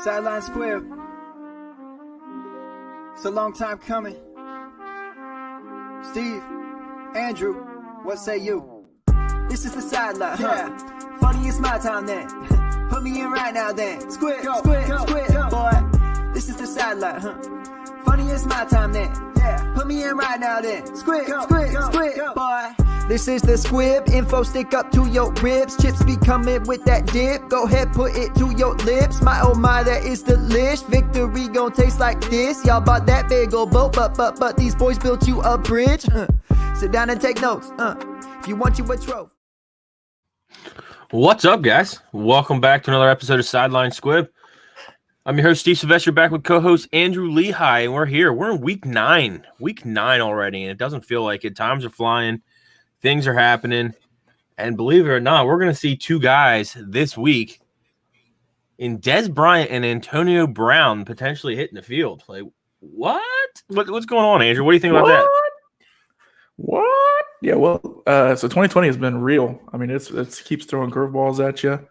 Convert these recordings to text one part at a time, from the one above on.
Sideline Squib. It's a long time coming. Steve, Andrew, what say you? This is the sideline, yeah. Funny, it's my time then. Put me in right now then. Squib, squib, squib, boy. This is the sideline, Funny, it's my time then. Yeah. Put me in right now then. Squib, squib, squib, boy. This is the Squib, info stick up to your ribs. Chips be coming with that dip. Go ahead, put it to your lips. My oh my, that is delish. Victory gon' taste like this. Y'all bought that big old boat, but these boys built you a bridge. Sit down and take notes. If you want you a trophy. What's up, guys? Welcome back to another episode of Sideline Squib. I'm your host, Steve Sylvester, back with co-host Andrew Lehigh, and we're here. We're in week 9 already, and it doesn't feel like it. Times are flying. Things are happening, and believe it or not, we're going to see two guys this week in Dez Bryant and Antonio Brown potentially hitting the field. Like, what? What's going on, Andrew? What do you think about that? What? Yeah, well, so 2020 has been real. I mean, it keeps throwing curveballs at you,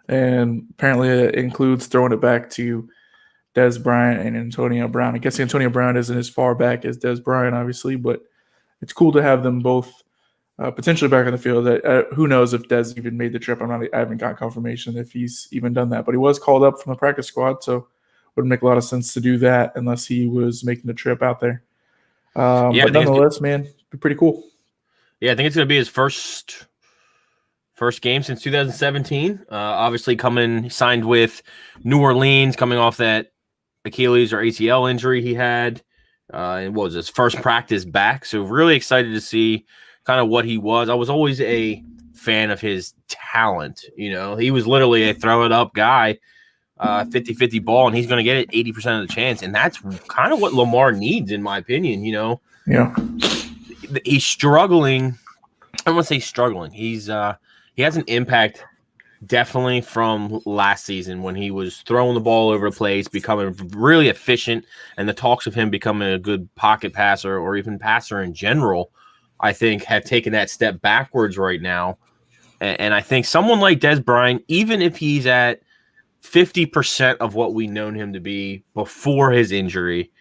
and apparently it includes throwing it back to Dez Bryant and Antonio Brown. I guess Antonio Brown isn't as far back as Dez Bryant, obviously, but it's cool to have them both potentially back on the field. Who knows if Dez even made the trip? I haven't got confirmation if he's even done that, but he was called up from the practice squad, so it wouldn't make a lot of sense to do that unless he was making the trip out there. But nonetheless, man, it'd be pretty cool. Yeah, I think it's going to be his first game since 2017. Obviously, signed with New Orleans, coming off that Achilles or ACL injury he had. It was his first practice back, so really excited to see kind of what he was. I was always a fan of his talent. You know, he was literally a throw-it-up guy, 50-50 ball, and he's going to get it 80% of the chance, and that's kind of what Lamar needs, in my opinion, you know. Yeah. He's struggling. I won't say struggling. He has an impact definitely from last season when he was throwing the ball over the place, becoming really efficient, and the talks of him becoming a good pocket passer or even passer in general, I think, have taken that step backwards right now. And I think someone like Dez Bryant, even if he's at 50% of what we known him to be before his injury,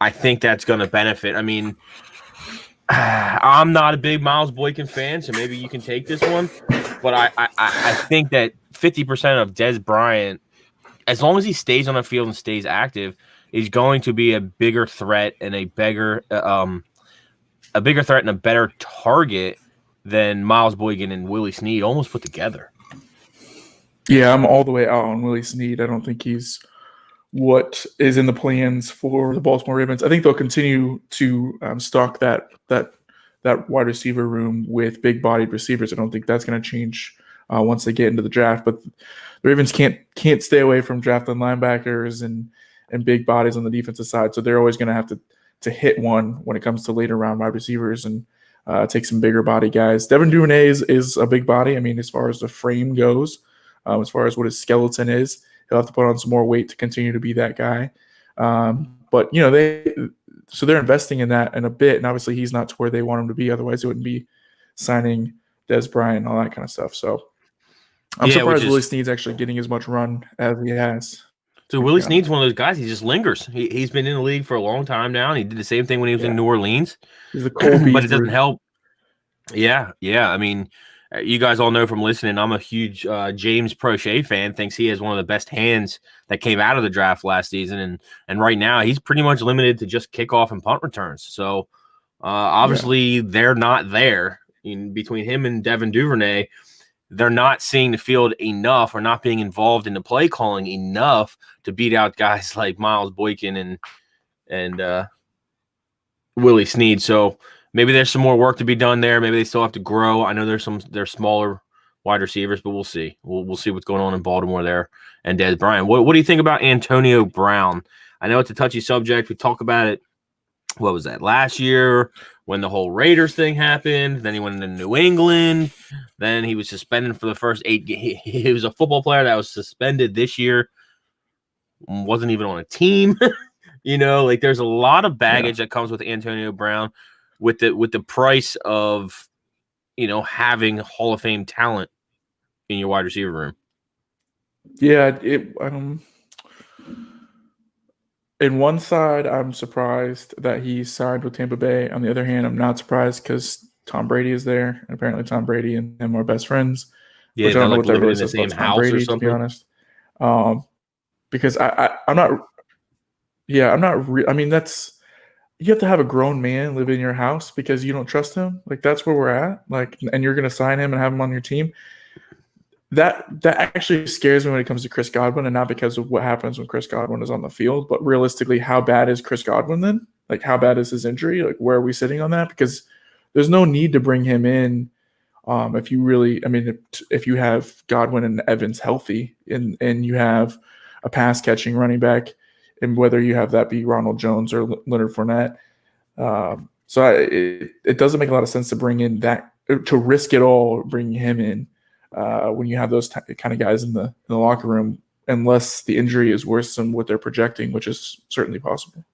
I think that's going to benefit. I mean, I'm not a big Miles Boykin fan, so maybe you can take this one. But I think that 50% of Dez Bryant, as long as he stays on the field and stays active, is going to be a bigger threat and a bigger threat and a better target than Miles Boykin and Willie Snead almost put together. Yeah, I'm all the way out on Willie Snead. I don't think he's what is in the plans for the Baltimore Ravens. I think they'll continue to stock that wide receiver room with big-bodied receivers. I don't think that's going to change once they get into the draft. But the Ravens can't stay away from drafting linebackers and big bodies on the defensive side. So they're always going to have to hit one when it comes to later round wide receivers and take some bigger body guys. Devin Duvernay is a big body. I mean, as far as the frame goes, as far as what his skeleton is, he'll have to put on some more weight to continue to be that guy. But, you know, they're investing in that in a bit, and obviously he's not to where they want him to be. Otherwise, they wouldn't be signing Dez Bryant and all that kind of stuff. So I'm surprised Willie Snead's actually getting as much run as he has. So Willie Snead's one of those guys. He just lingers. He's been in the league for a long time now, and he did the same thing when he was in New Orleans. He's a cold beast, but it doesn't help. Yeah. I mean, you guys all know from listening, I'm a huge James Prochet fan. Thinks he has one of the best hands that came out of the draft last season, and right now he's pretty much limited to just kickoff and punt returns. So obviously they're not there between him and Devin Duvernay. They're not seeing the field enough or not being involved in the play calling enough to beat out guys like Miles Boykin and Willie Snead. So maybe there's some more work to be done there. Maybe they still have to grow. I know they're smaller wide receivers, but we'll see. We'll see what's going on in Baltimore there and Dez Bryant. What do you think about Antonio Brown? I know it's a touchy subject. We talked about it. What was that, last year when the whole Raiders thing happened? Then he went into New England. Then he was suspended for the first 8 games. He was a football player that was suspended this year. Wasn't even on a team. You know, like there's a lot of baggage that comes with Antonio Brown with the price of, you know, having Hall of Fame talent in your wide receiver room. Yeah, in one side, I'm surprised that he signed with Tampa Bay. On the other hand, I'm not surprised because Tom Brady is there. And apparently, Tom Brady and him are best friends, Yeah, which I they're don't know like what that living really in the says about same Tom house or Brady, to be something. honest. Because I'm not. Yeah, I'm not. I mean, you have to have a grown man live in your house because you don't trust him. Like that's where we're at. Like, and you're going to sign him and have him on your team. That actually scares me when it comes to Chris Godwin, and not because of what happens when Chris Godwin is on the field, but realistically, how bad is Chris Godwin then? Like, how bad is his injury? Like, where are we sitting on that? Because there's no need to bring him in if you really, I mean, if you have Godwin and Evans healthy, and you have a pass catching running back, and whether you have that be Ronald Jones or Leonard Fournette. It doesn't make a lot of sense to bring in to risk it all, bringing him in when you have those kind of guys in the locker room, unless the injury is worse than what they're projecting, which is certainly possible.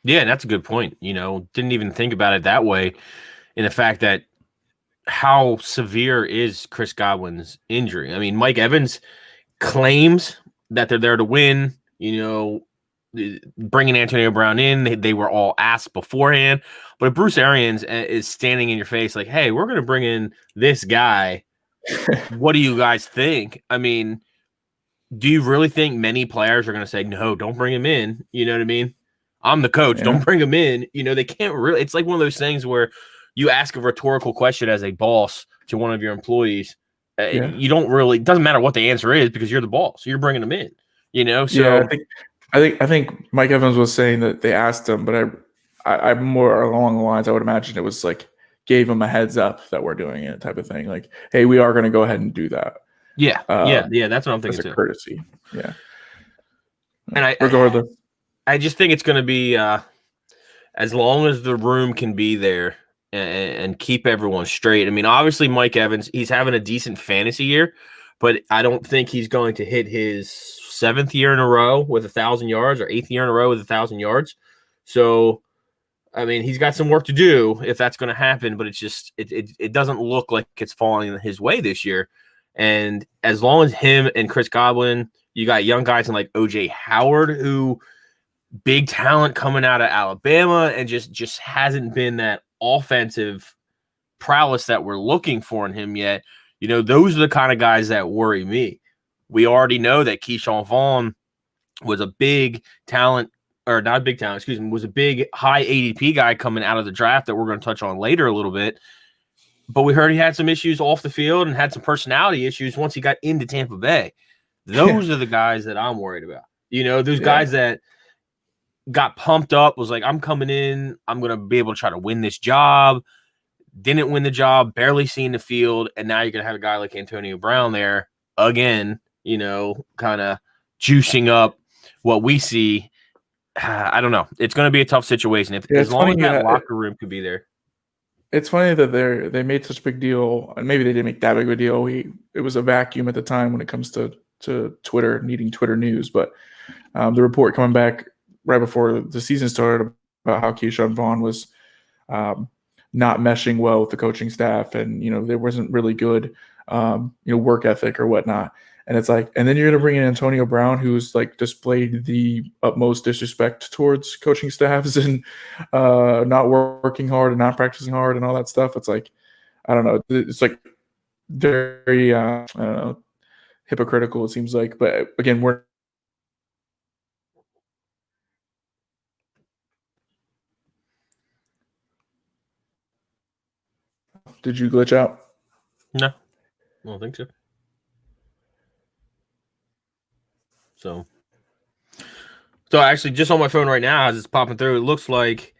Yeah, that's a good point. Didn't even think about it that way, in the fact that how severe is Chris Godwin's injury? I mean, Mike Evans claims that they're there to win. Bringing Antonio Brown in, they were all asked beforehand. But if Bruce Arians is standing in your face like, hey, we're going to bring in this guy, what do you guys think? I mean, do you really think many players are going to say, no, don't bring him in? You know what I mean? I'm the coach. Yeah. Don't bring him in. They can't really. It's like one of those things where you ask a rhetorical question as a boss to one of your employees. You don't really, it doesn't matter what the answer is because you're the boss. You're bringing them in, So yeah, I think Mike Evans was saying that they asked him, but I'm more along the lines. I would imagine it was like gave him a heads up that we're doing it type of thing. Like, hey, we are going to go ahead and do that. Yeah, that's what I'm thinking as a too. Courtesy, yeah. And regardless, I just think it's going to be as long as the room can be there and keep everyone straight. I mean, obviously Mike Evans, he's having a decent fantasy year, but I don't think he's going to hit his 7th year in a row with 1,000 yards or 8th year in a row with 1,000 yards. So, I mean, he's got some work to do if that's going to happen, but it's just, it doesn't look like it's falling his way this year. And as long as him and Chris Godwin, you got young guys like OJ Howard, who big talent coming out of Alabama and just hasn't been that offensive prowess that we're looking for in him yet. Those are the kind of guys that worry me. We already know that Keyshawn Vaughn was a big talent, or not a big talent, excuse me, was a big high ADP guy coming out of the draft that we're going to touch on later a little bit. But we heard he had some issues off the field and had some personality issues once he got into Tampa Bay. Those are the guys that I'm worried about. Those guys that got pumped up, was like, I'm coming in, I'm going to be able to try to win this job. Didn't win the job, barely seen the field, and now you're going to have a guy like Antonio Brown there again, kind of juicing up what we see. I don't know. It's going to be a tough situation. As long as that locker room could be there. It's funny that they made such a big deal, and maybe they didn't make that big of a deal. It was a vacuum at the time when it comes to Twitter, needing Twitter news. But the report coming back right before the season started about how Keyshawn Vaughn was not meshing well with the coaching staff, and there wasn't really good work ethic or whatnot. And it's like, and then you're going to bring in Antonio Brown, who's like displayed the utmost disrespect towards coaching staffs and not working hard and not practicing hard and all that stuff. It's like, I don't know. It's like very, I don't know, hypocritical, it seems like. But again, Did you glitch out? No, I don't think so. So actually, just on my phone right now, as it's popping through, it looks like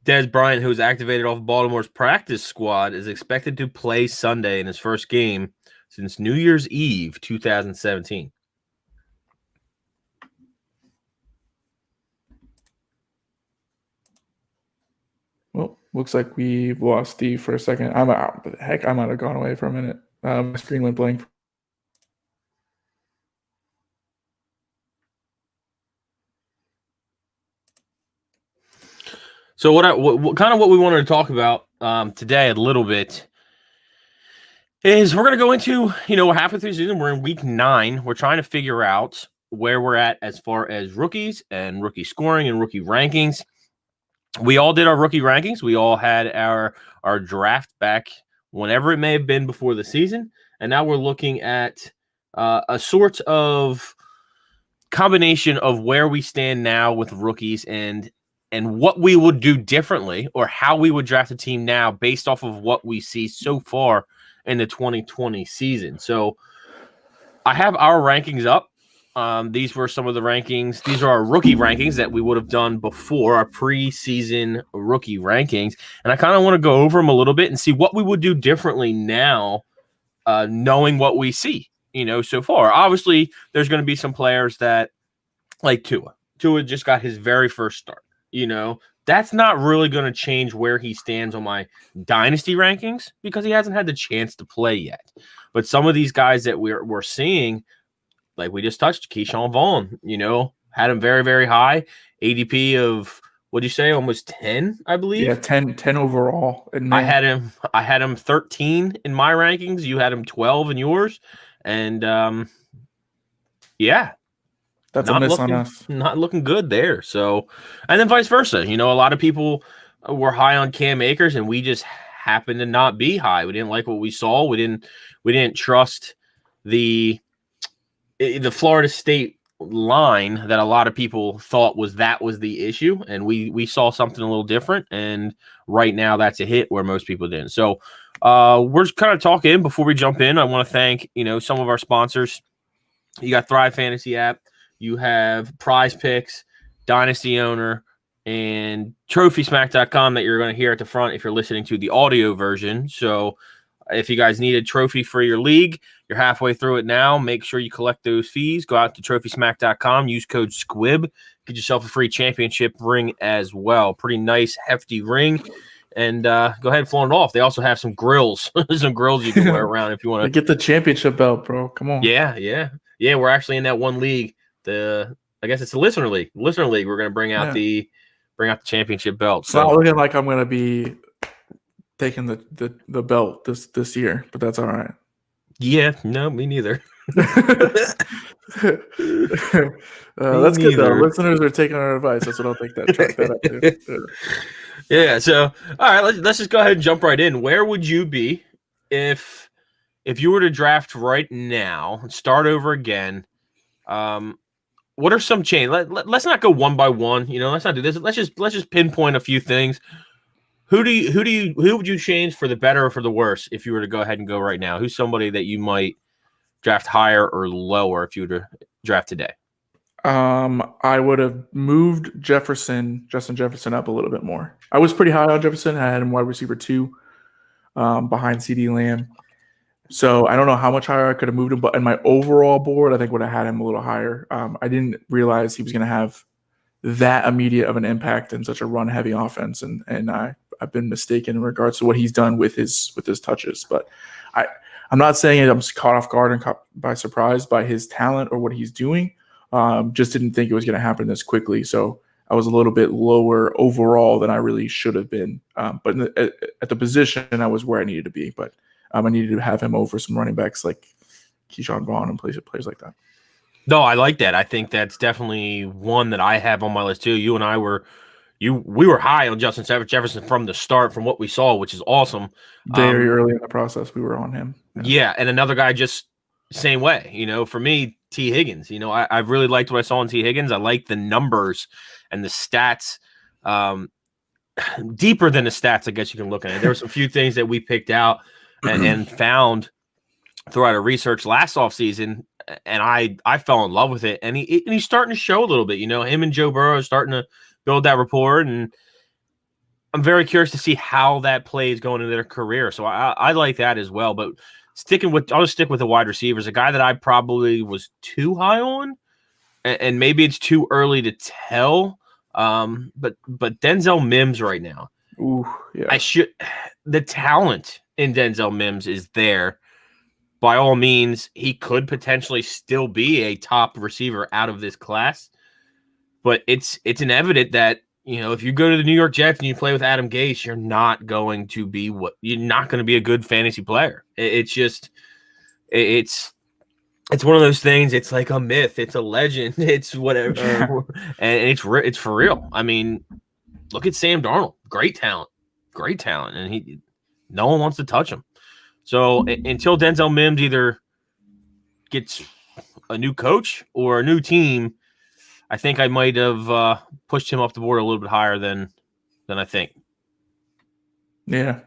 Dez Bryant, who was activated off Baltimore's practice squad, is expected to play Sunday in his first game since New Year's Eve 2017. Well, looks like we've lost Steve for a second. I might have gone away for a minute. My screen went blank. So what we wanted to talk about today a little bit is we're going to go into, what happened through the season. We're in week 9. We're trying to figure out where we're at as far as rookies and rookie scoring and rookie rankings. We all did our rookie rankings. We all had our draft back whenever it may have been before the season. And now we're looking at a sort of combination of where we stand now with rookies and what we would do differently, or how we would draft a team now based off of what we see so far in the 2020 season. So I have our rankings up. These were some of the rankings. These are our rookie rankings that we would have done before, our preseason rookie rankings. And I kind of want to go over them a little bit and see what we would do differently now, knowing what we see, so far. Obviously, there's going to be some players that, like Tua. Tua just got his very first start. That's not really going to change where he stands on my dynasty rankings because he hasn't had the chance to play yet. But some of these guys that we're seeing, like we just touched, Keyshawn Vaughn, had him very, very high. ADP of, what'd you say, almost 10, I believe? Yeah, 10 overall. I had him 13 in my rankings. You had him 12 in yours. And, yeah. That's a miss on us. Not looking good there. So, and then vice versa. A lot of people were high on Cam Akers, and we just happened to not be high. We didn't like what we saw. We didn't trust the Florida State line that a lot of people thought was the issue, and we saw something a little different. And right now, that's a hit where most people didn't. So, we're just kind of talking before we jump in. I want to thank some of our sponsors. You got Thrive Fantasy app. You have Prize Picks, Dynasty Owner, and TrophySmack.com that you're going to hear at the front if you're listening to the audio version. So if you guys need a trophy for your league, you're halfway through it now. Make sure you collect those fees. Go out to TrophySmack.com. Use code SQUIB. Get yourself a free championship ring as well. Pretty nice, hefty ring. And go ahead and flaunt it off. They also have some grills. Some grills you can wear around if you want to. Get the championship belt, bro. Come on. Yeah. We're actually in that one league. I guess it's the listener league. We're going to bring out the championship belt. It's not looking like I'm going to be taking the belt this year, but that's all right. Yeah, no, me neither. That's good though. Listeners are taking our advice. That's what I'll take that. Yeah. So, all right, let's just go ahead and jump right in. Where would you be if you were to draft right now and start over again? What are some changes? Let's not go one by one. Let's not do this. Let's just pinpoint a few things. Who would you change for the better or for the worse if you were to go ahead and go right now? Who's somebody that you might draft higher or lower if you were to draft today? I would have moved Justin Jefferson up a little bit more. I was pretty high on Jefferson. I had him wide receiver 2, behind CeeDee Lamb. So I don't know how much higher I could have moved him, but in my overall board, I think would have had him a little higher. I didn't realize he was going to have that immediate of an impact in such a run-heavy offense, and I've been mistaken in regards to what he's done with his touches. But I'm not saying I'm caught off guard and caught by surprise by his talent or what he's doing. Just didn't think it was going to happen this quickly. So I was a little bit lower overall than I really should have been. But at the position, I was where I needed to be. But I needed to have him over some running backs like Keyshawn Vaughn and players like that. No, I like that. I think that's definitely one that I have on my list too. You and I were high on Justin Jefferson from the start, from what we saw, which is awesome. Very early in the process, we were on him. Yeah, and another guy just same way. For me, T. Higgins. I really liked what I saw in T. Higgins. I like the numbers and the stats. Deeper than the stats, I guess you can look at it. There were some few things that we picked out and found throughout our research last offseason, and I fell in love with it. And he's starting to show a little bit. Him and Joe Burrow are starting to build that rapport, and I'm very curious to see how that plays going into their career. So I like that as well. But I'll just stick with the wide receivers. A guy that I probably was too high on, and maybe it's too early to tell. But Denzel Mims right now. Ooh, yeah. The talent in Denzel Mims is there. By all means, he could potentially still be a top receiver out of this class. But it's an evident that, if you go to the New York Jets and you play with Adam Gase, you're not going to be a good fantasy player. It's it's one of those things. It's like a myth. It's a legend. It's whatever, and it's for real. I mean, look at Sam Darnold. Great talent, and no one wants to touch him. So until Denzel Mims either gets a new coach or a new team, I think I might have pushed him up the board a little bit higher than I think. Yeah.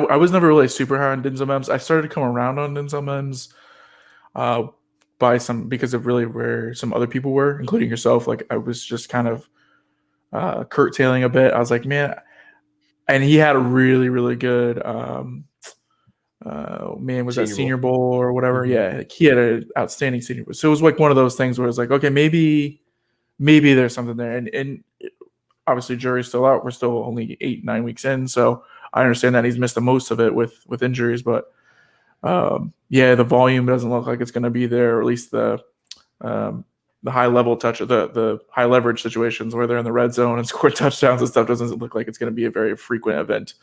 I was never really super high on Denzel Mims. I started to come around on Denzel Mims because of really where some other people were, including yourself. Like I was just kind of curtailing a bit. I was like, man, and he had a really, really good was that Senior Bowl or whatever? Mm-hmm. Yeah, he had an outstanding Senior Bowl. So it was like one of those things where it's like, okay, maybe there's something there. And obviously jury's still out. We're still only 8-9 weeks in, so I understand that he's missed the most of it with injuries, but the volume doesn't look like it's going to be there, or at least the high level the high leverage situations where they're in the red zone and score touchdowns and stuff doesn't look like it's going to be a very frequent event,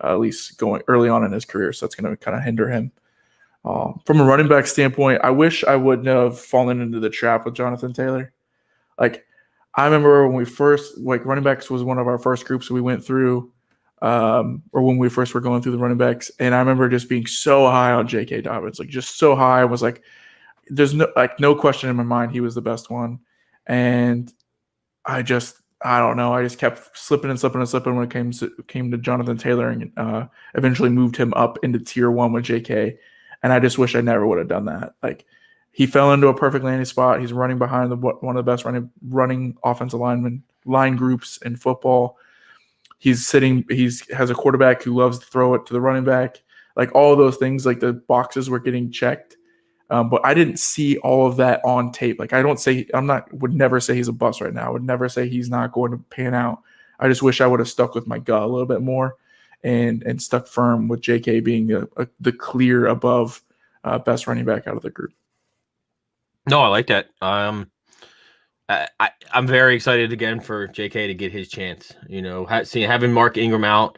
at least going early on in his career. So that's going to kind of hinder him. From a running back standpoint, I wish I wouldn't have fallen into the trap with Jonathan Taylor. Like, I remember when we first, running backs was one of our first groups we went through, or when we first were going through the running backs. And I remember just being so high on J.K. Dobbins, just so high. I was like, there's no question in my mind he was the best one. And I don't know. I just kept slipping when it came to Jonathan Taylor, and eventually moved him up into tier 1 with J.K. And I just wish I never would have done that. He fell into a perfect landing spot. He's running behind one of the best running offensive line groups in football. He has a quarterback who loves to throw it to the running back. All of those things, the boxes were getting checked. But I didn't see all of that on tape. Would never say he's a bust right now. I would never say he's not going to pan out. I just wish I would have stuck with my gut a little bit more and stuck firm with JK being the clear above best running back out of the group. No, I like that. I'm very excited again for JK to get his chance. Having Mark Ingram out,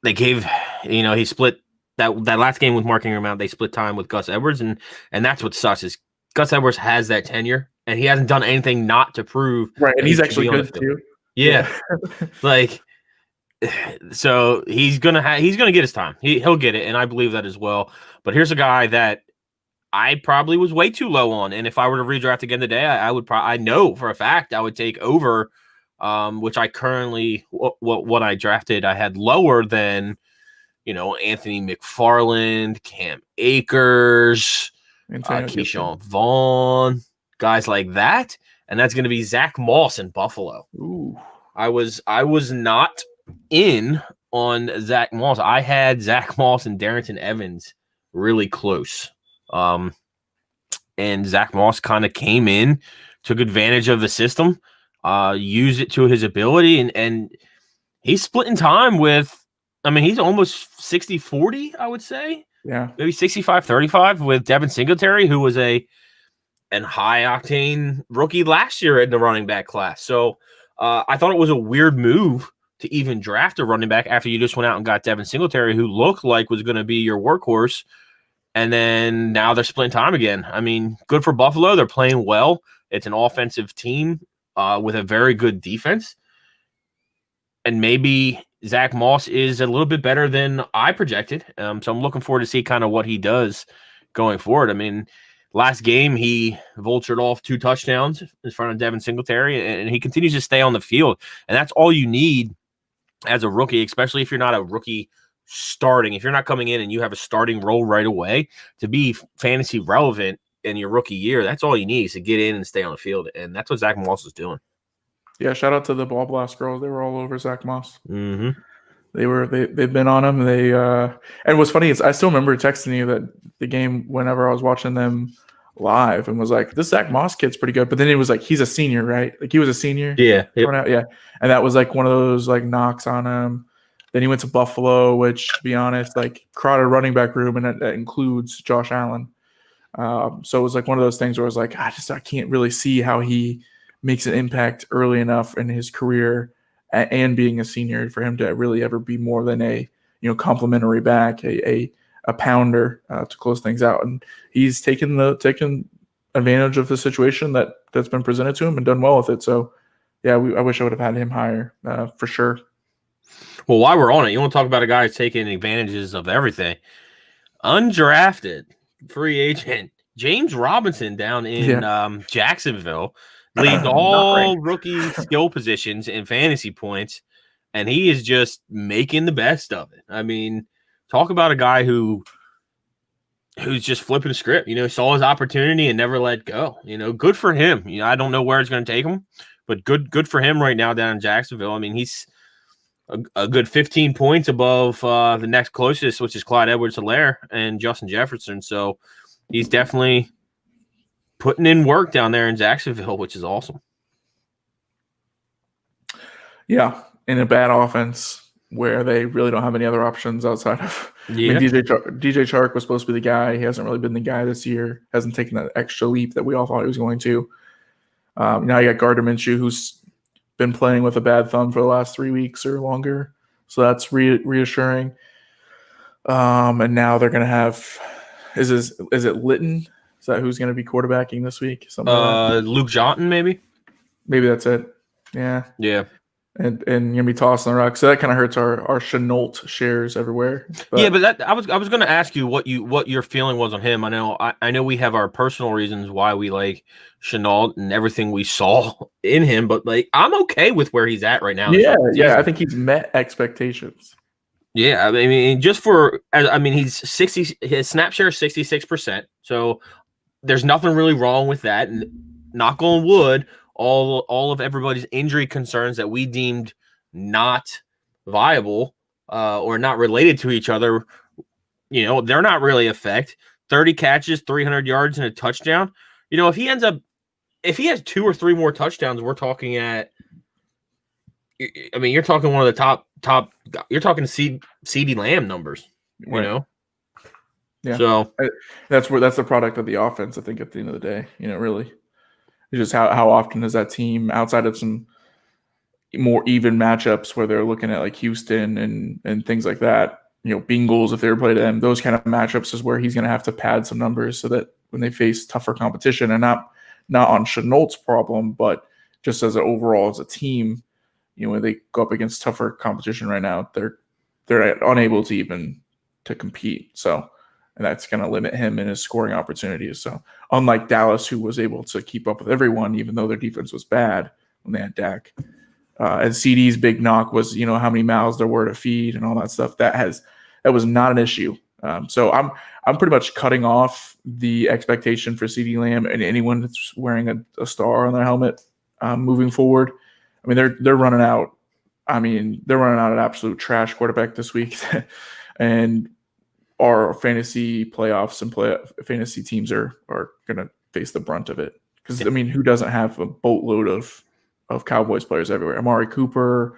they gave, he split that last game with Mark Ingram out. They split time with Gus Edwards, and that's what sucks is Gus Edwards has that tenure, and he hasn't done anything not to prove. Right, and he's actually good too. Yeah, so he's gonna get his time. He'll get it, and I believe that as well. But here's a guy that I probably was way too low on, and if I were to redraft again today, I would I know for a fact I would take over, which I currently what I drafted I had lower than, Anthony McFarland, Cam Akers, Keyshawn Vaughn, guys like that, and that's going to be Zach Moss in Buffalo. Ooh. I was not in on Zach Moss. I had Zach Moss and Darrington Evans really close. And Zach Moss kind of came in, took advantage of the system, used it to his ability, and he's splitting time with, he's almost 60-40, I would say. Yeah. Maybe 65-35 with Devin Singletary, who was a high-octane rookie last year in the running back class. So I thought it was a weird move to even draft a running back after you just went out and got Devin Singletary, who looked like was going to be your workhorse. And then now they're splitting time again. Good for Buffalo. They're playing well. It's an offensive team with a very good defense. And maybe Zach Moss is a little bit better than I projected. So I'm looking forward to see kind of what he does going forward. Last game, he vultured off 2 touchdowns in front of Devin Singletary, and he continues to stay on the field. And that's all you need as a rookie, especially if you're not a rookie starting. If you're not coming in and you have a starting role right away to be fantasy relevant in your rookie year, that's all you need is to get in and stay on the field. And that's what Zach Moss is doing. Yeah, shout out to the Ball Blast girls. They were all over Zach Moss. Mm-hmm. They've been on him. And what's funny is I still remember texting you that the game whenever I was watching them live and was like, this Zach Moss kid's pretty good. But then it was he's a senior, right? He was a senior. Yeah. Yep. Yeah. And that was one of those knocks on him. Then he went to Buffalo, which, to be honest, crowded running back room, and that includes Josh Allen. So it was one of those things where I was I can't really see how he makes an impact early enough in his career and being a senior for him to really ever be more than a complimentary back, a a pounder to close things out, and he's taken advantage of the situation that's been presented to him and done well with it. So, yeah, I wish I would have had him higher for sure. Well, while we're on it, you want to talk about a guy who's taking advantages of everything. Undrafted free agent James Robinson down in Jacksonville leads all rookie skill positions in fantasy points, and he is just making the best of it. I mean, talk about a guy who's just flipping the script. Saw his opportunity and never let go. Good for him. I don't know where it's going to take him, but good for him right now down in Jacksonville. I mean, he's a good 15 points above the next closest, which is Clyde Edwards-Helaire and Justin Jefferson. So he's definitely putting in work down there in Jacksonville, which is awesome. Yeah, in a bad offense where they really don't have any other options outside of DJ Chark was supposed to be the guy. He hasn't really been the guy this year. Hasn't taken that extra leap that we all thought he was going to. Now you got Gardner Minshew, who's been playing with a bad thumb for the last 3 weeks or longer. So that's reassuring. And now they're going to have is it Litton? Is that who's going to be quarterbacking this week? Luke Johnson, maybe? Maybe that's it. Yeah. Yeah. And you're gonna be tossing the rock, so that kind of hurts our Shenault shares everywhere. But I was going to ask you what your feeling was on him. I know we have our personal reasons why we like Shenault and everything we saw in him, but I'm okay with where he's at right now. Yeah, I think he's met expectations. Yeah, I mean, he's 60. His snap share is 66%. So there's nothing really wrong with that. And knock on wood. All of everybody's injury concerns that we deemed not viable or not related to each other, they're not really affect. 30 catches, 300 yards, and a touchdown. If he has 2 or 3 more touchdowns, we're talking you're talking one of the top. You're talking CeeDee Lamb numbers. Right. Yeah. So that's the product of the offense. I think at the end of the day, really. It's just how often does that team, outside of some more even matchups where they're looking at like Houston and things like that, Bengals, if they were playing them, those kind of matchups is where he's going to have to pad some numbers so that when they face tougher competition, and not on Shenault's problem, but just as a team, when they go up against tougher competition right now, they're unable to even to compete. So. And that's going to limit him in his scoring opportunities. So unlike Dallas, who was able to keep up with everyone, even though their defense was bad when they had Dak. And CD's big knock was, how many mouths there were to feed and all that stuff. That was not an issue. So I'm pretty much cutting off the expectation for CeeDee Lamb and anyone that's wearing a star on their helmet moving forward. I mean, they're running out. They're running out an absolute trash quarterback this week. And our fantasy playoffs and fantasy teams are going to face the brunt of it. Because, who doesn't have a boatload of Cowboys players everywhere? Amari Cooper,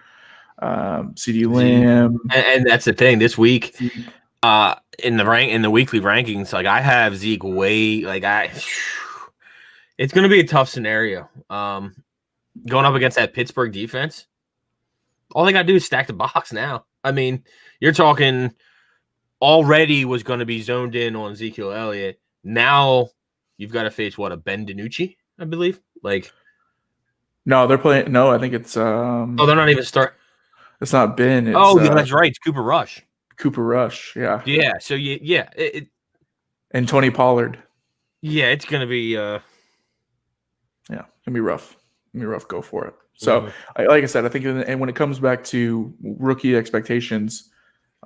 CeeDee Lamb. And that's the thing. This week, in the weekly rankings, I have Zeke way, it's going to be a tough scenario. Going up against that Pittsburgh defense, all they got to do is stack the box now. You're talking – already was going to be zoned in on Ezekiel Elliott. Now you've got to face a Ben DiNucci, I believe. No, they're playing. No, I think it's. They're not even starting. It's not Ben. It's, that's right. It's Cooper Rush. Yeah. Yeah. So yeah. And Tony Pollard. Yeah, it's going to be. Yeah, gonna be rough. Go for it. So, like I said, I think, and when it comes back to rookie expectations.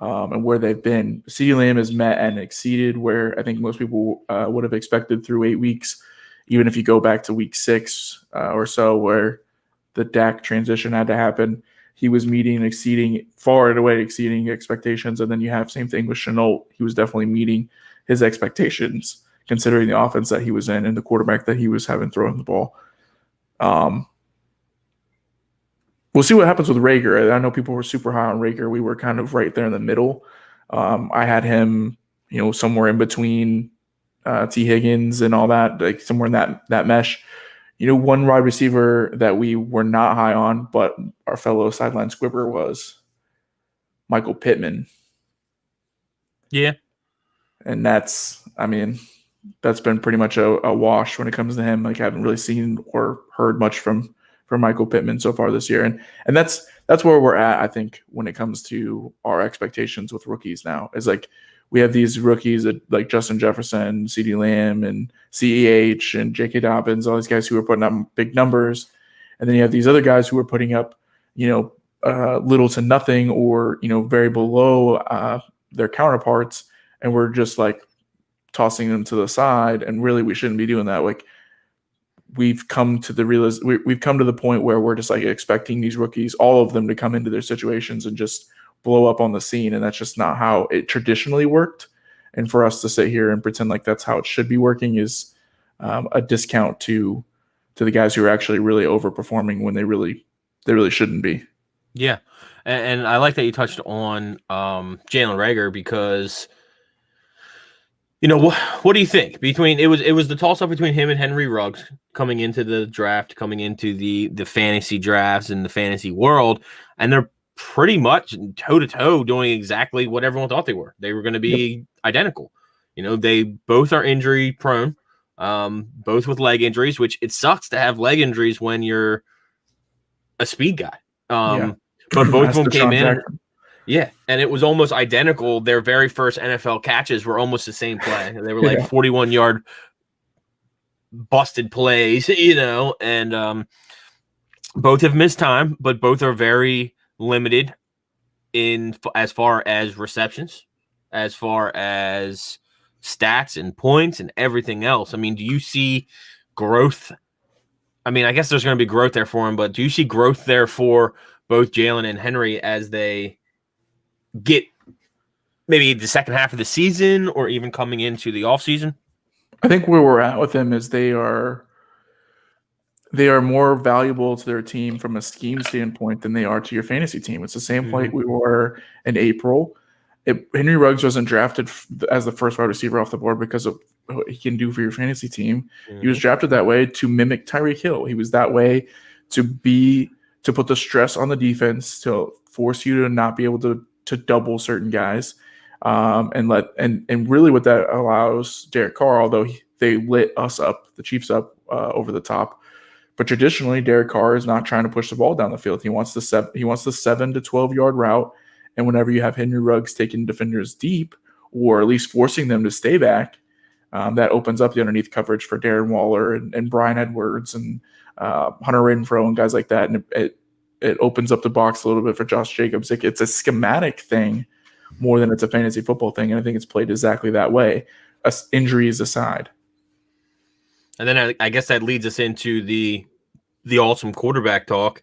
And where they've been, CeeDee Lamb has met and exceeded where I think most people would have expected through 8 weeks. Even if you go back to week 6 or so, where the Dak transition had to happen, he was meeting and far and away exceeding expectations. And then you have same thing with Shenault. He was definitely meeting his expectations, considering the offense that he was in and the quarterback that he was having throwing the ball. We'll see what happens with Rager. I know people were super high on Rager. We were kind of right there in the middle. I had him, somewhere in between T. Higgins and all that, somewhere in that mesh. One wide receiver that we were not high on, but our fellow sideline squibber was Michael Pittman. Yeah. And that's been pretty much a wash when it comes to him. Like I haven't really seen or heard much from Michael Pittman so far this year. And that's where we're at, I think, when it comes to our expectations with rookies now. Is like we have these rookies like Justin Jefferson, CeeDee Lamb, and CEH, and J.K. Dobbins, all these guys who are putting up big numbers. And then you have these other guys who are putting up, little to nothing or, very below their counterparts. And we're just like tossing them to the side. And really, we shouldn't be doing that. Like we've come to the point where we're just like expecting these rookies, all of them, to come into their situations and just blow up on the scene. And that's just not how it traditionally worked. And for us to sit here and pretend like that's how it should be working is a discount to the guys who are actually really overperforming when they really shouldn't be. Yeah. And I like that you touched on Jalen Reagor because, what do you think? It was the toss up between him and Henry Ruggs coming into the draft, coming into the fantasy drafts and the fantasy world, and they're pretty much toe to toe doing exactly what everyone thought they were. They were going to be identical. They both are injury prone, both with leg injuries, which it sucks to have leg injuries when you're a speed guy. But both of them came in. Yeah, and it was almost identical. Their very first NFL catches were almost the same play. They were like 41-yard busted plays, and both have missed time, but both are very limited in as far as receptions, as far as stats and points and everything else. I mean, do you see growth? I mean, I guess there's going to be growth there for him, but do you see growth there for both Jalen and Henry as they get maybe the second half of the season or even coming into the offseason? I think where we're at with them is they are more valuable to their team from a scheme standpoint than they are to your fantasy team. It's the same point we were in April. Henry Ruggs wasn't drafted as the first wide receiver off the board because of what he can do for your fantasy team. He was drafted that way to mimic Tyreek Hill. He was that way to put the stress on the defense, to force you to not be able to double certain guys, and really what that allows Derek Carr, although they lit us up, the Chiefs up over the top. But traditionally, Derek Carr is not trying to push the ball down the field. He wants the 7 to 12 yard route. And whenever you have Henry Ruggs taking defenders deep, or at least forcing them to stay back, that opens up the underneath coverage for Darren Waller and Bryan Edwards and Hunter Renfrow and guys like that. And it opens up the box a little bit for Josh Jacobs. It's a schematic thing more than it's a fantasy football thing. And I think it's played exactly that way, injuries aside. And then I guess that leads us into the awesome quarterback talk.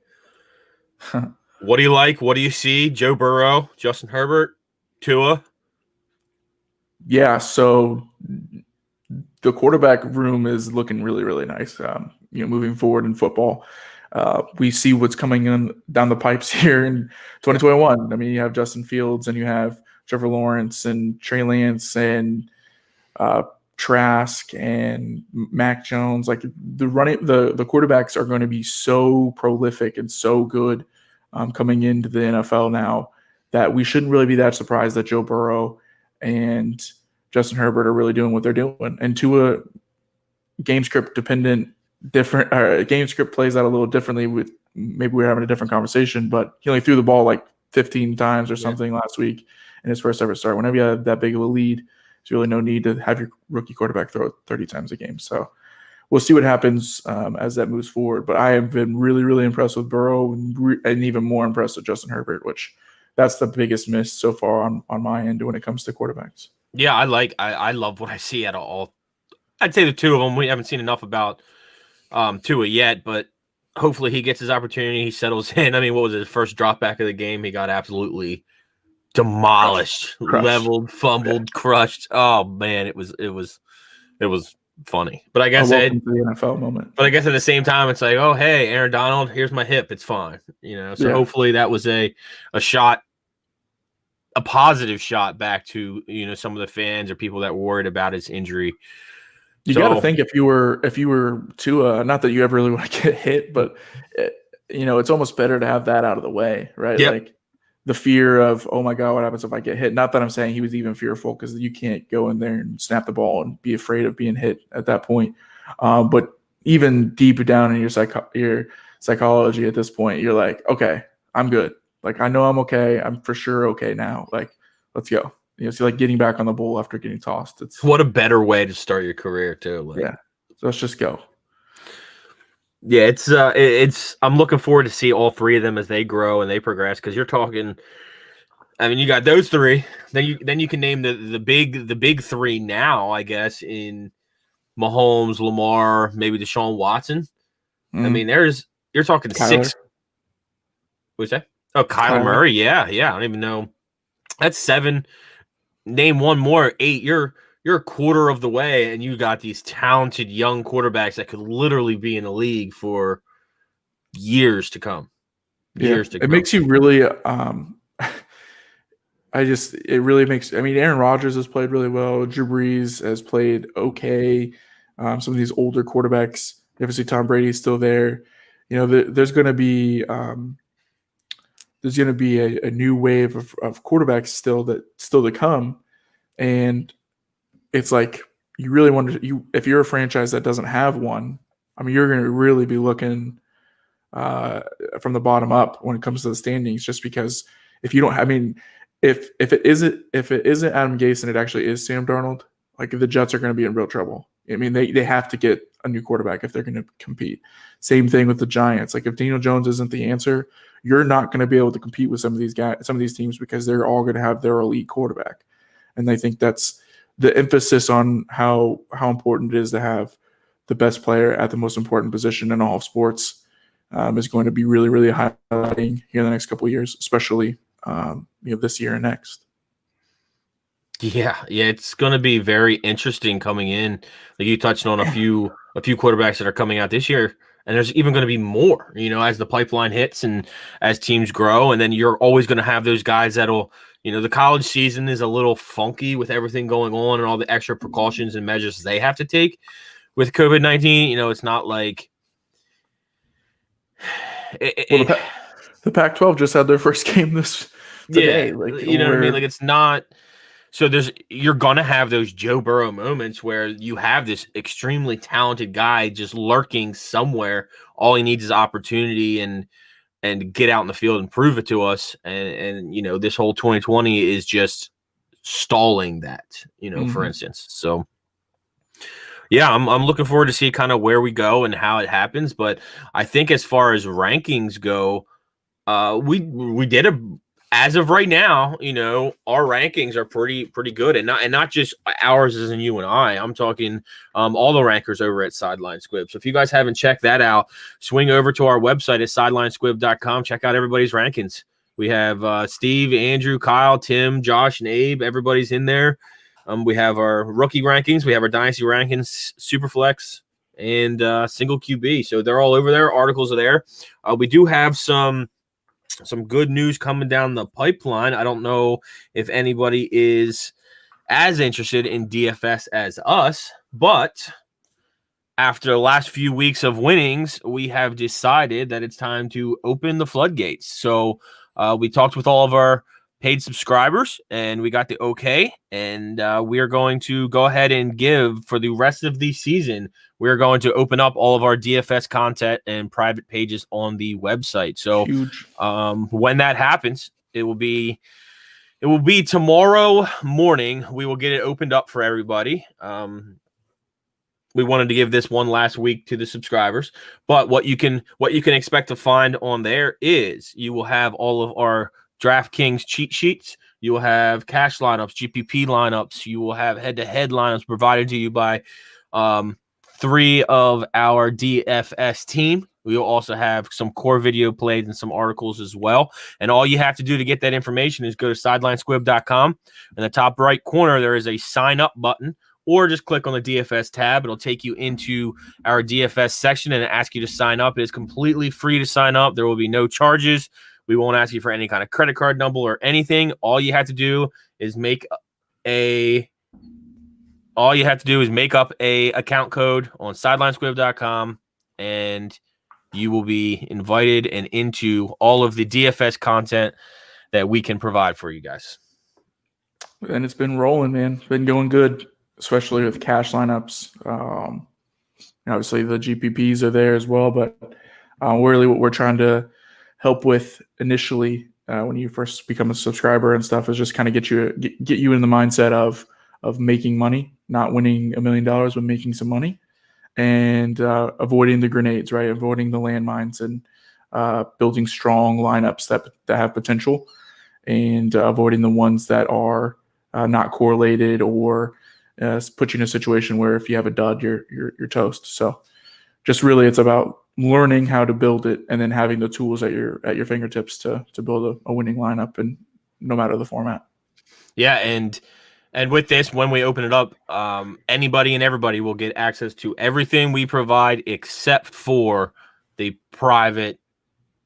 What do you like? What do you see? Joe Burrow, Justin Herbert, Tua? Yeah, so the quarterback room is looking really, really nice. Moving forward in football, we see what's coming in down the pipes here in 2021. I mean, you have Justin Fields and you have Trevor Lawrence and Trey Lance and Trask and Mac Jones. Like the quarterbacks are going to be so prolific and so good coming into the NFL now that we shouldn't really be that surprised that Joe Burrow and Justin Herbert are really doing what they're doing. And Tua, game script dependent, game script plays out a little differently. With maybe we're having a different conversation, but he only threw the ball like 15 times or something last week in his first ever start. Whenever you have that big of a lead, there's really no need to have your rookie quarterback throw it 30 times a game. So we'll see what happens as that moves forward. But I have been really, really impressed with Burrow and even more impressed with Justin Herbert, which that's the biggest miss so far on my end when it comes to quarterbacks. Yeah, I love what I see at all. I'd say the two of them, we haven't seen enough about Tua yet, but hopefully he gets his opportunity. He settles in. I mean, what was his first drop back of the game? He got absolutely demolished, leveled, fumbled, crushed. Oh man, it was funny. But I guess the NFL moment. But I guess at the same time, it's like, oh hey, Aaron Donald, here's my hip. It's fine. So hopefully that was a shot, a positive shot back to some of the fans or people that were worried about his injury. You got to think if you were Tua, not that you ever really want to get hit, but it's almost better to have that out of the way, right? Yep. Like the fear of, oh my God, what happens if I get hit? Not that I'm saying he was even fearful, because you can't go in there and snap the ball and be afraid of being hit at that point. But even deep down in your psychology at this point, you're like, okay, I'm good. Like, I know I'm okay. I'm for sure okay now. Like, let's go. It's like getting back on the bull after getting tossed. It's What a better way to start your career too. Like, yeah. So let's just go. Yeah, it's I'm looking forward to see all three of them as they grow and they progress, because you're talking, I mean, you got those three, then you can name the big three now, I guess, in Mahomes, Lamar, maybe Deshaun Watson. I mean, you're talking Kyler. 6. What's that? Oh, Kyler Murray. Yeah. I don't even know. That's 7. Name one more, 8. You're a quarter of the way, and you got these talented young quarterbacks that could literally be in the league for years to come. It makes you really it really makes, I mean, Aaron Rodgers has played really well. Drew Brees has played okay. Some of these older quarterbacks, obviously Tom Brady's still there. There's going to be a new wave of quarterbacks still to come. And it's like, you really want to, if you're a franchise that doesn't have one, I mean, you're going to really be looking from the bottom up when it comes to the standings, just because if you don't, I mean, if it isn't Adam Gase and it actually is Sam Darnold, like, the Jets are going to be in real trouble. I mean, they have to get a new quarterback if they're going to compete. Same thing with the Giants. Like, if Daniel Jones isn't the answer, you're not going to be able to compete with some of these teams, because they're all going to have their elite quarterback. And I think that's the emphasis on how important it is to have the best player at the most important position in all of sports is going to be really, really highlighting here in the next couple of years, especially this year and next. Yeah, it's going to be very interesting coming in. Like, you touched on a few quarterbacks that are coming out this year, and there's even going to be more, as the pipeline hits and as teams grow. And then you're always going to have those guys that'll, the college season is a little funky with everything going on and all the extra precautions and measures they have to take with COVID-19. It's not like the Pac-12 just had their first game today. Yeah, what I mean? Like, it's not. So you're going to have those Joe Burrow moments where you have this extremely talented guy just lurking somewhere. All he needs is opportunity and get out in the field and prove it to us. And this whole 2020 is just stalling that, for instance. So, yeah, I'm looking forward to see kind of where we go and how it happens. But I think as far as rankings go, we did as of right now, our rankings are pretty good, and not just ours as in you and I. I'm talking all the rankers over at Sideline Squib. So if you guys haven't checked that out, swing over to our website at sidelinesquib.com. Check out everybody's rankings. We have Steve, Andrew, Kyle, Tim, Josh, and Abe. Everybody's in there. We have our rookie rankings. We have our dynasty rankings, Superflex, and single QB. So they're all over there. Articles are there. We do have some good news coming down the pipeline. I don't know if anybody is as interested in DFS as us, but after the last few weeks of winnings, we have decided that it's time to open the floodgates. So we talked with all of our paid subscribers, and we got the okay, and we are going to go ahead and give, for the rest of the season, we're going to open up all of our DFS content and private pages on the website. So when that happens, it will be tomorrow morning. We will get it opened up for everybody. We wanted to give this one last week to the subscribers, but what you can expect to find on there is you will have all of our DraftKings cheat sheets. You will have cash lineups, GPP lineups. You will have head-to-head lineups provided to you by 3 of our DFS team. We will also have some core video plays and some articles as well. And all you have to do to get that information is go to sidelinesquib.com. In the top right corner, there is a sign up button, or just click on the DFS tab. It'll take you into our DFS section and ask you to sign up. It is completely free to sign up. There will be no charges. We won't ask you for any kind of credit card number or anything. All you have to do is make up a account code on sidelinesquib.com, and you will be invited and into all of the DFS content that we can provide for you guys. And it's been rolling, man. It's been going good, especially with cash lineups. Obviously, the GPPs are there as well, but really what we're trying to help with initially when you first become a subscriber and stuff is just kind of get you in the mindset of making money, not winning $1 million, but making some money, and avoiding the grenades, right? Avoiding the landmines and building strong lineups that have potential, and avoiding the ones that are not correlated or put you in a situation where if you have a dud, you're toast. So just really it's about learning how to build it and then having the tools at your fingertips to build a winning lineup, and no matter the format. Yeah, and with this, when we open it up, anybody and everybody will get access to everything we provide except for the private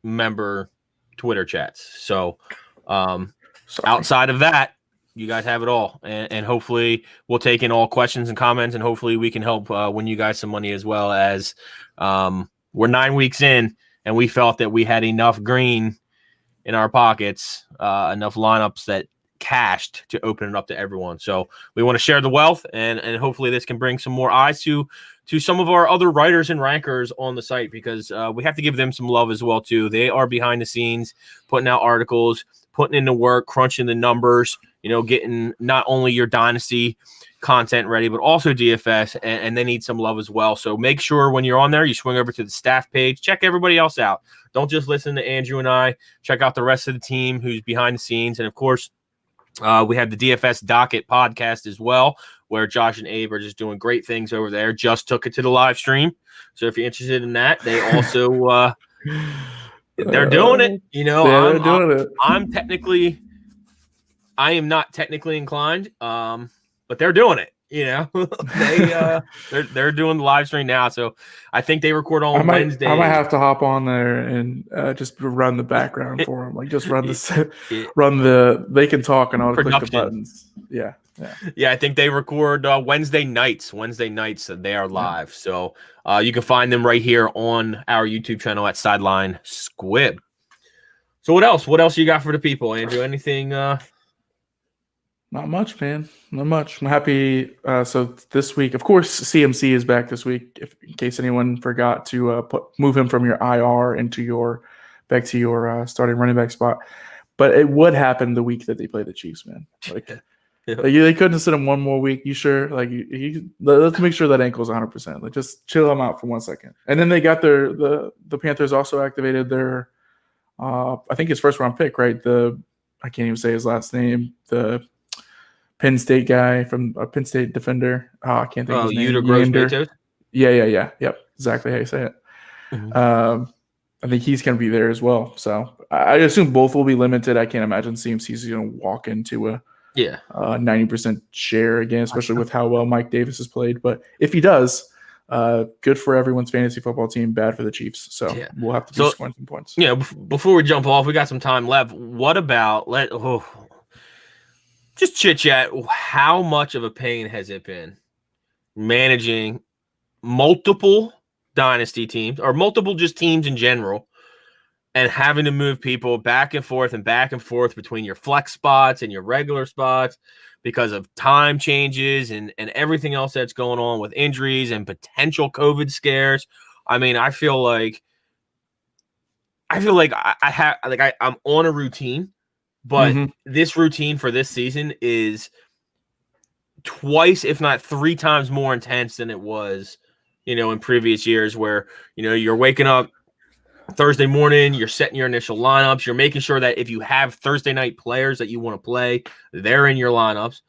member Twitter chats. So outside of that, you guys have it all, and hopefully we'll take in all questions and comments, and hopefully we can help win you guys some money as well. As we're 9 weeks in, and we felt that we had enough green in our pockets, enough lineups that cashed to open it up to everyone. So we want to share the wealth, and hopefully this can bring some more eyes to some of our other writers and rankers on the site, because we have to give them some love as well too. They are behind the scenes, putting out articles, putting in the work, crunching the numbers, getting not only your dynasty content ready, but also DFS, and they need some love as well. So make sure when you're on there, you swing over to the staff page, check everybody else out. Don't just listen to Andrew and I. Check out the rest of the team who's behind the scenes. And of course, we have the DFS Docket podcast as well, where Josh and Abe are just doing great things over there. Just took it to the live stream. So if you're interested in that, they also they're doing it. They're doing it. I am not technically inclined, but they're doing it. They're doing the live stream now. So I think they record on Wednesday. I might have to hop on there and just run the background for them. Like just run they can talk and I'll click the buttons. Yeah. I think they record Wednesday nights. They are live. So you can find them right here on our YouTube channel at Sideline Squib. So what else you got for the people, Andrew? Anything? Not much, man. Not much. I'm happy. So this week, of course, CMC is back this week. In case anyone forgot to move him from your IR back to your starting running back spot, but it would happen the week that they play the Chiefs, man. They couldn't sit him one more week. You sure? Let's make sure that ankle's 100%. Just chill him out for 1 second. And then they got the Panthers also activated their, I think his first round pick, right? I can't even say his last name. The Penn State guy from a Penn State defender. I can't think of his name. Gross-Matos? Yeah. Yep. Exactly how you say it. Mm-hmm. I think he's going to be there as well. So I assume both will be limited. I can't imagine CMC's going to walk into a 90% share again, especially with how well Mike Davis has played. But if he does, good for everyone's fantasy football team, bad for the Chiefs. So we'll have to be scoring some points. Before we jump off, we got some time left. What about just chit chat? How much of a pain has it been managing multiple dynasty teams or multiple just teams in general, and having to move people back and forth between your flex spots and your regular spots because of time changes and everything else that's going on with injuries and potential COVID scares? I mean, I feel like I'm on a routine, but this routine for this season is twice, if not 3 times more intense than it was, in previous years, where, you're waking up Thursday morning, you're setting your initial lineups, you're making sure that if you have Thursday night players that you want to play, they're in your lineups.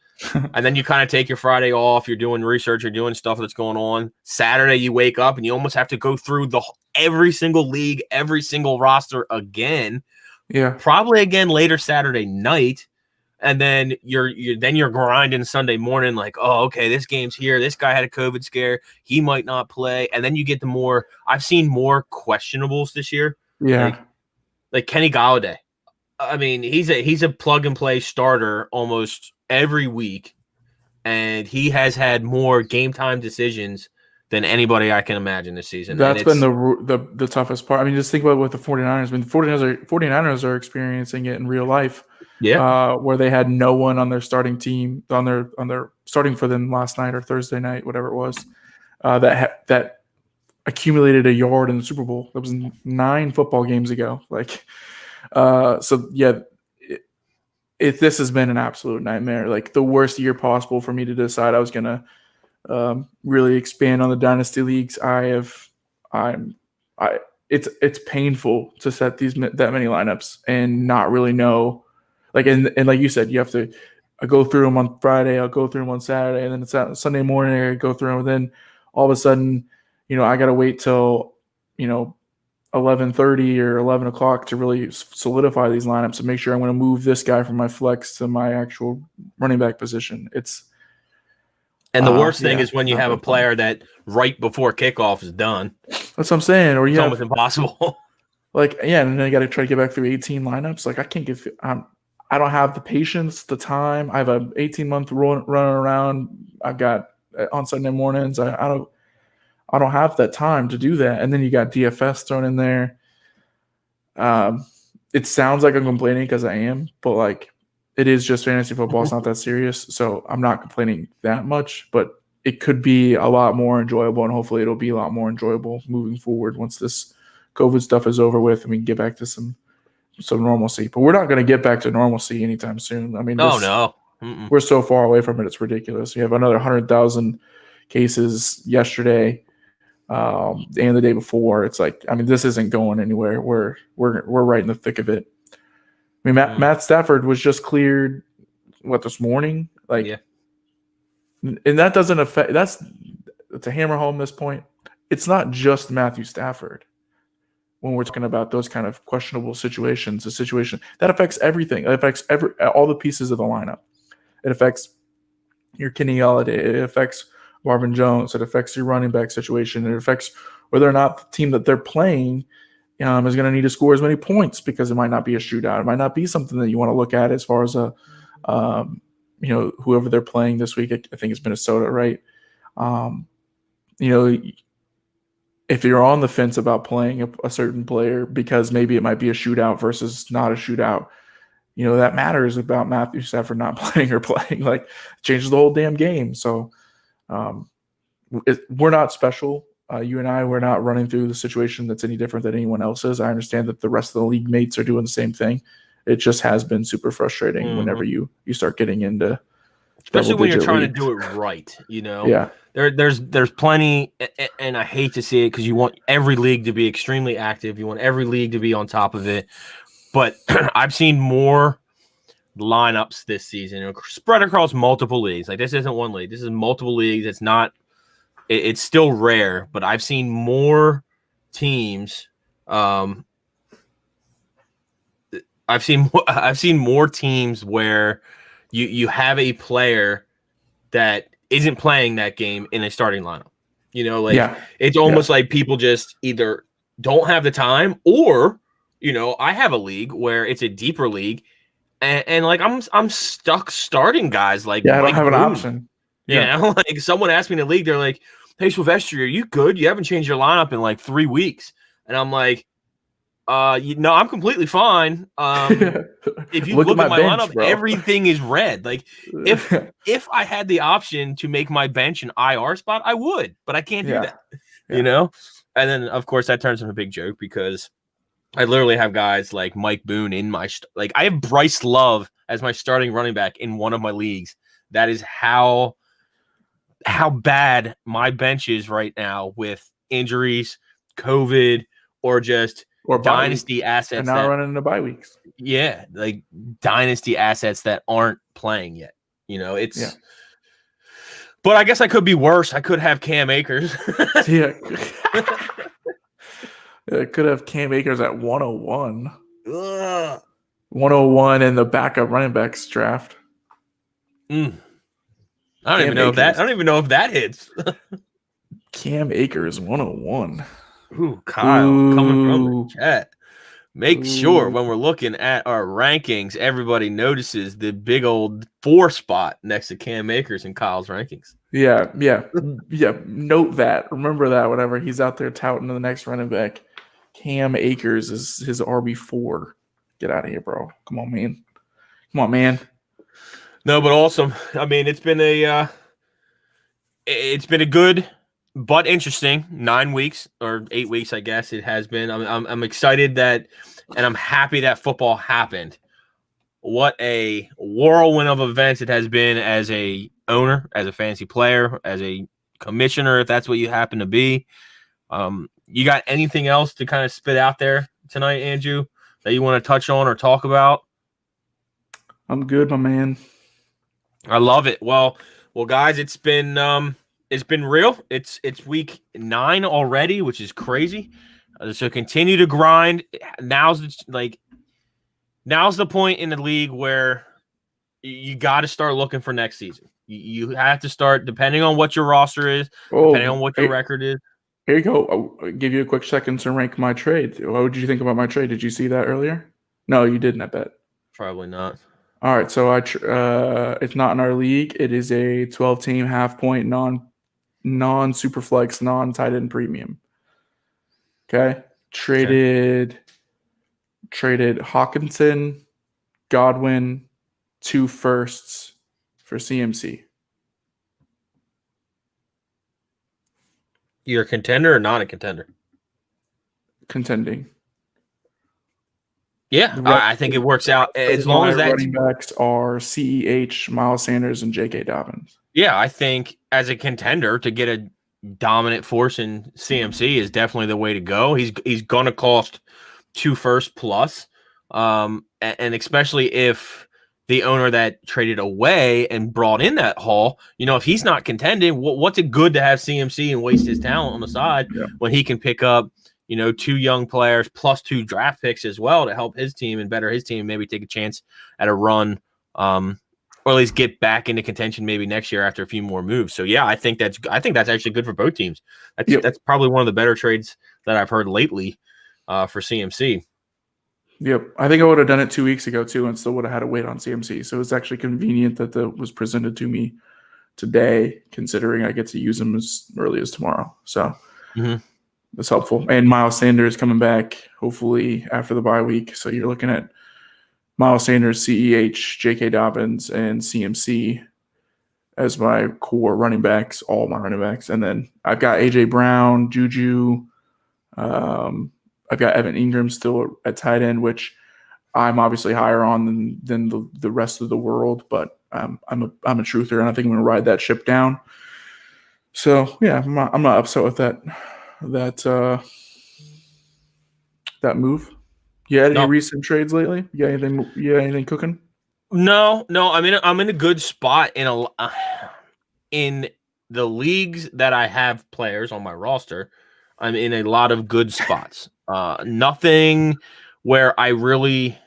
And then you kind of take your Friday off, you're doing research, you're doing stuff that's going on. Saturday, you wake up and you almost have to go through every single league, every single roster again. Yeah. Probably again later Saturday night. And then you're grinding Sunday morning, like, oh, okay, this game's here. This guy had a COVID scare. He might not play. And then you get I've seen more questionables this year. Yeah. Like Kenny Golladay. I mean, he's a plug and play starter almost every week. And he has had more game time decisions than anybody I can imagine this season. That's been the toughest part. I mean, just think about what the 49ers. I mean, the 49ers are experiencing it in real life. Yeah. Where they had no one on their starting team on their starting for them last night or Thursday night, whatever it was, that accumulated a yard in the Super Bowl. That was 9 football games ago. Like, so yeah, this has been an absolute nightmare. Like the worst year possible for me to decide I was gonna really expand on the dynasty leagues. It's painful to set that many lineups and not really know. Like and like you said, you have to go through them on Friday. I'll go through them on Saturday, and then it's Sunday morning. I go through them, and then all of a sudden, I got to wait till 11:30 or 11 o'clock to really solidify these lineups and make sure I'm going to move this guy from my flex to my actual running back position. And the worst thing is when you have a player that right before kickoff is done. That's what I'm saying. Or it's almost impossible. Like, yeah, and then I got to try to get back through 18 lineups. Like, I can't get. I don't have the patience, the time. I have a 18-month running around. I've got on Sunday mornings. I don't have that time to do that. And then you got DFS thrown in there. It sounds like I'm complaining because I am, but like it is just fantasy football. It's not that serious. So I'm not complaining that much, but it could be a lot more enjoyable, and hopefully it'll be a lot more enjoyable moving forward once this COVID stuff is over with and we can get back to some normalcy. But we're not going to get back to normalcy anytime soon. I mean, no. We're so far away from it. It's ridiculous. We have another 100,000 cases yesterday and the day before. It's like, I mean, this isn't going anywhere. We're right in the thick of it. I mean, Matt Stafford was just cleared this morning? Like, yeah. And that doesn't affect. That's to hammer home this point. It's not just Matthew Stafford. When we're talking about those kind of questionable situations, a situation that affects everything. It affects all the pieces of the lineup. It affects your Kenny Golladay. It affects Marvin Jones. It affects your running back situation. It affects whether or not the team that they're playing is going to need to score as many points, because it might not be a shootout. It might not be something that you want to look at as far as whoever they're playing this week. I think it's Minnesota, right? If you're on the fence about playing a certain player because maybe it might be a shootout versus not a shootout, that matters about Matthew Stafford not playing or playing. Like, it changes the whole damn game. So we're not special. You and I, we're not running through the situation that's any different than anyone else's. I understand that the rest of the league mates are doing the same thing. It just has been super frustrating whenever you start getting into, especially when you're trying to do it right. Yeah. There's plenty, and I hate to see it because you want every league to be extremely active. You want every league to be on top of it. But I've seen more lineups this season spread across multiple leagues. Like, this isn't one league. This is multiple leagues. It's not. It's still rare, but I've seen more teams. I've seen more teams where you have a player that isn't playing that game in a starting lineup. It's almost like people just either don't have the time, or I have a league where it's a deeper league, and like I'm stuck starting guys like I don't have an option. Like someone asked me in the league, they're like, "Hey, Sylvester, are you good? You haven't changed your lineup in like 3 weeks," and I'm like, no, I'm completely fine. If you look at my bench, lineup, bro, everything is red. Like, if I had the option to make my bench an IR spot, I would, but I can't do that. And then of course that turns into a big joke because I literally have guys like Mike Boone in my I have Bryce Love as my starting running back in one of my leagues. That is how bad my bench is right now with injuries, COVID, or dynasty assets, and now running into bye weeks. Yeah, like dynasty assets that aren't playing yet. It's. But I guess I could be worse. I could have Cam Akers. Yeah, I could have Cam Akers at 101. 101 in the backup running backs draft. I don't even know if that hits. Cam Akers 101. Ooh, Kyle coming from the chat. Make sure Ooh. when we're looking at our rankings, everybody notices the big old 4 spot next to Cam Akers in Kyle's rankings. Yeah. Note that. Remember that whenever he's out there touting the next running back, Cam Akers is his RB4. Get out of here, bro. Come on, man. No, but awesome. I mean, it's been a good but interesting 9 weeks or 8 weeks, I guess it has been. I'm excited that, and I'm happy that football happened. What a whirlwind of events it has been as a owner, as a fantasy player, as a commissioner, if that's what you happen to be. You got anything else to kind of spit out there tonight, Andrew, that you want to touch on or talk about? I'm good, my man. I love it. Well, guys, it's been real. It's week 9 already, which is crazy. So continue to grind. Now's the point in the league where you got to start looking for next season. You have to start, depending on what your roster is, depending on what your record is. Here you go. I'll give you a quick second to rank my trade. What did you think about my trade? Did you see that earlier? No, you didn't, I bet. Probably not. All right, so it's not in our league. It is a 12-team half-point non-superflex, non-tight end premium. Okay, traded Hawkinson, Godwin, 2 firsts for CMC. You're a contender or not a contender? Contending. Yeah, I think it works out as long as that running backs are CEH, Miles Sanders, and J.K. Dobbins. Yeah, I think as a contender to get a dominant force in CMC is definitely the way to go. He's going to cost 2 firsts plus, and especially if the owner that traded away and brought in that haul, if he's not contending, what's it good to have CMC and waste his talent on the side when he can pick up 2 young players plus 2 draft picks as well to help his team and better his team, maybe take a chance at a run, or at least get back into contention maybe next year after a few more moves. So yeah, I think that's actually good for both teams. That's probably one of the better trades that I've heard lately for CMC. Yep. I think I would have done it 2 weeks ago too and still would have had to wait on CMC. So it's actually convenient that that was presented to me today, considering I get to use them as early as tomorrow. So that's helpful. And Miles Sanders coming back hopefully after the bye week. So you're looking at Miles Sanders, CEH, J.K. Dobbins, and CMC as my core running backs, all my running backs. And then I've got A.J. Brown, Juju. I've got Evan Ingram still at tight end, which I'm obviously higher on than the rest of the world. But I'm a truther, and I think I'm going to ride that ship down. So, yeah, I'm not upset with that move. You had any recent trades lately? You got anything cooking? No. I'm in a good spot in the leagues that I have players on my roster. I'm in a lot of good spots. Nothing where I really.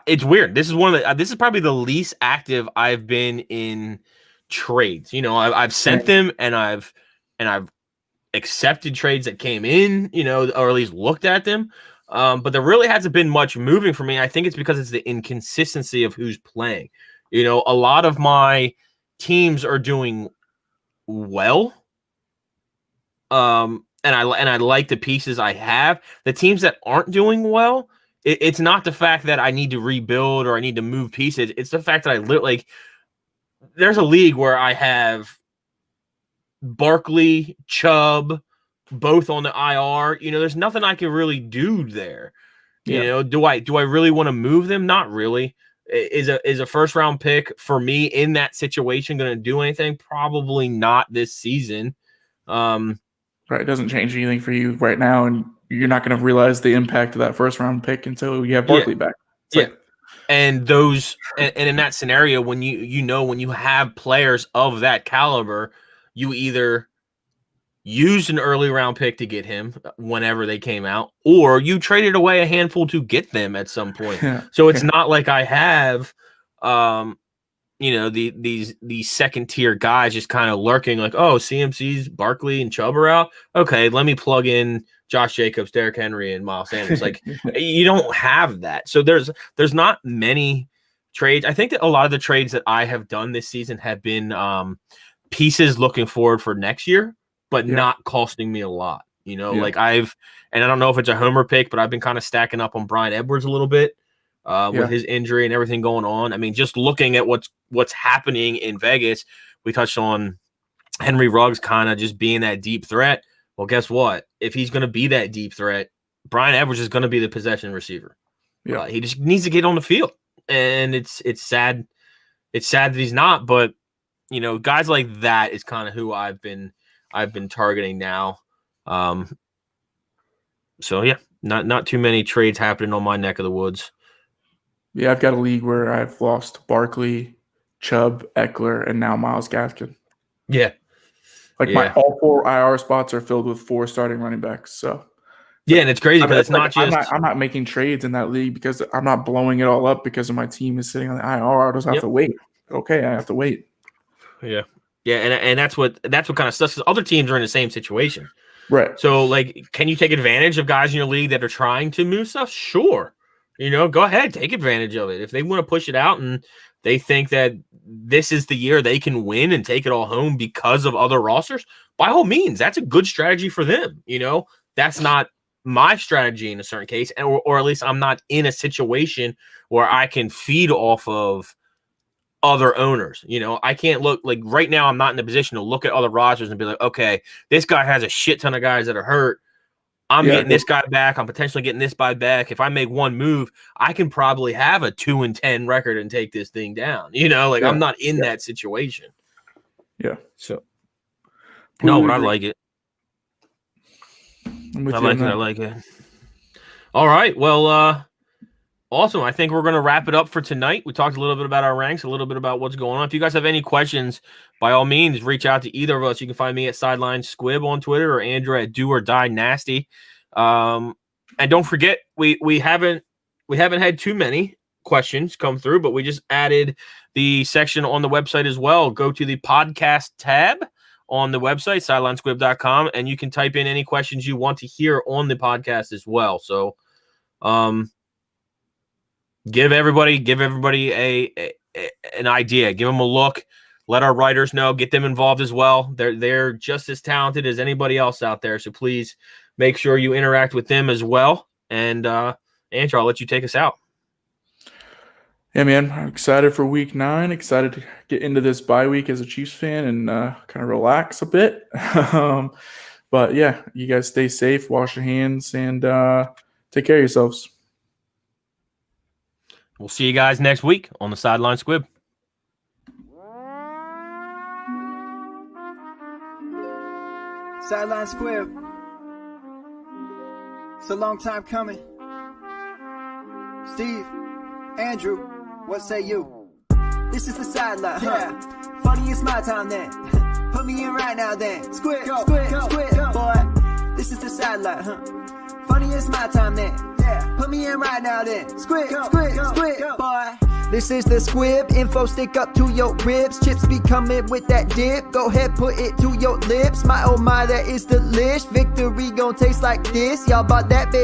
It's weird. This is probably the least active I've been in trades. I've sent them and I've accepted trades that came in, or at least looked at them. But there really hasn't been much moving for me. I think it's because it's the inconsistency of who's playing. A lot of my teams are doing well. And I like the pieces I have. The teams that aren't doing well, it's not the fact that I need to rebuild or I need to move pieces. It's the fact that there's a league where I have Barkley, Chubb, both on the IR. There's nothing I can really do there. Do I really want to move them? Not really. Is a first round pick for me in that situation going to do anything? Probably not this season. Right, it doesn't change anything for you right now, and you're not going to realize the impact of that first round pick until you have Barkley back. And in that scenario, when you have players of that caliber, you either used an early round pick to get him whenever they came out, or you traded away a handful to get them at some point. So it's not like I have, these second tier guys just kind of lurking like, oh, CMC's Barkley and Chubb are out. Okay, let me plug in Josh Jacobs, Derrick Henry, and Miles Sanders. Like you don't have that. So there's not many trades. I think that a lot of the trades that I have done this season have been pieces looking forward for next year, but not costing me a lot. Like and I don't know if it's a homer pick, but I've been kind of stacking up on Bryan Edwards a little bit with his injury and everything going on. I mean, just looking at what's happening in Vegas, we touched on Henry Ruggs kind of just being that deep threat. Well, guess what? If he's going to be that deep threat, Bryan Edwards is going to be the possession receiver. Yeah, he just needs to get on the field, and it's sad. It's sad that he's not, but guys like that is kind of who I've been targeting now. So yeah, not too many trades happening on my neck of the woods. Yeah, I've got a league where I've lost Barkley, Chubb, Eckler, and now Myles Gaskin. Yeah. My all 4 IR spots are filled with 4 starting running backs. So yeah, and it's crazy because it's not just I'm not making trades in that league because I'm not blowing it all up because of my team is sitting on the IR. I just have to wait. Okay, I have to wait. Yeah. Yeah, and that's what kind of sucks. Other teams are in the same situation. Right. So can you take advantage of guys in your league that are trying to move stuff? Sure. Go ahead, take advantage of it. If they want to push it out and they think that this is the year they can win and take it all home because of other rosters, by all means, that's a good strategy for them. That's not my strategy in a certain case, or at least I'm not in a situation where I can feed off of other owners. I can't look like right now. I'm not in the position to look at other rosters and be like, okay, this guy has a shit ton of guys that are hurt. I'm getting this guy back. I'm potentially getting this guy back. If I make one move, I can probably have a 2-10 record and take this thing down. I'm not in that situation. Yeah. So, no, but I like it. I like it. All right. Well, awesome. I think we're going to wrap it up for tonight. We talked a little bit about our ranks, a little bit about what's going on. If you guys have any questions, by all means, reach out to either of us. You can find me at Sideline Squib on Twitter or Andrew at Do or Die Nasty. And don't forget, we haven't had too many questions come through, but we just added the section on the website as well. Go to the podcast tab on the website, sidelinesquib.com, and you can type in any questions you want to hear on the podcast as well. So, give everybody an idea. Give them a look. Let our writers know. Get them involved as well. They're just as talented as anybody else out there. So please make sure you interact with them as well. And Andrew, I'll let you take us out. Yeah, man. I'm excited for week 9. Excited to get into this bye week as a Chiefs fan and kind of relax a bit. But yeah, you guys stay safe, wash your hands, and take care of yourselves. We'll see you guys next week on the Sideline Squib. Sideline Squib. It's a long time coming. Steve, Andrew, what say you? This is the sideline, huh? Funny, it's my time then. Put me in right now then. Squib, squib, squib, boy. This is the sideline, huh? Funny, it's my time then. Put me in right now then. Squib, squib, squib, boy. This is the Squib. Info stick up to your ribs. Chips be coming with that dip. Go ahead, put it to your lips. My oh my, that is delish. Victory gon' taste like this. Y'all bought that, baby.